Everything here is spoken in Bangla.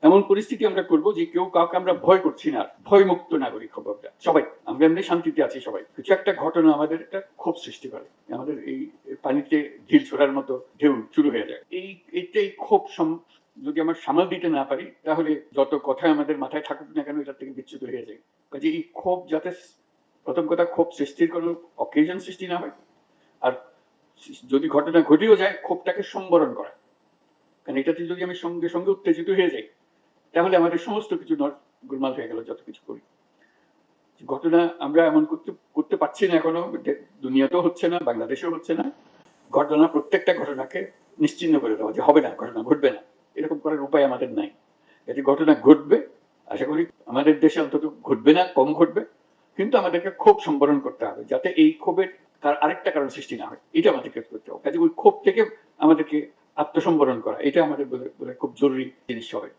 এমন পরিস্থিতি আমরা করবো যে কেউ কাউকে আমরা ভয় করছি না, ভয়মুক্ত নাগরিক হবো আমরা সবাই। আমরা এমনি শান্তিতে আছি সবাই। কিছু একটা ঘটনা আমাদের একটা ক্ষোভ সৃষ্টি করে, আমাদের এই পানিতে ঢিল ছোড়ার মতো ঢেউ শুরু হয়ে যায়। এইটাই ক্ষোভ যদি আমরা সামাল দিতে না পারি, তাহলে যত কথা আমাদের মাথায় থাকুক না কেন এটার থেকে বিচ্যুত হয়ে যায়। কাজে এই ক্ষোভ যাতে, প্রথম কথা, ক্ষোভ সৃষ্টির কোনো অকেশন সৃষ্টি না হয়, আর যদি ঘটনা ঘটেও যায় ক্ষোভটাকে সম্বরণ করা। কারণ এটাতে যদি আমি সঙ্গে সঙ্গে উত্তেজিত হয়ে যাই, তাহলে আমাদের সমস্ত কিছু গোলমাল হয়ে গেল। যত কিছু করি, ঘটনা আমরা এমন করতে পারছি না এখনো, দুনিয়াতেও হচ্ছে না, বাংলাদেশেও হচ্ছে না। ঘটনা, প্রত্যেকটা ঘটনাকে নিশ্চিহ্ন করে দেওয়া যে হবে না, ঘটনা ঘটবে না, এরকম করার উপায় আমাদের নাই। এতে ঘটনা ঘটবে, আশা করি আমাদের দেশে অন্তত ঘটবে না, কম ঘটবে, কিন্তু আমাদেরকে ক্ষোভ সম্বরণ করতে হবে যাতে এই ক্ষোভের তার আরেকটা কারণ সৃষ্টি না হয়। এটা আমাদেরকে করতে হবে। কাজে ওই ক্ষোভ থেকে আমাদেরকে আত্মসম্বরণ করা, এটা আমাদের বলে খুব জরুরি জিনিস হবে।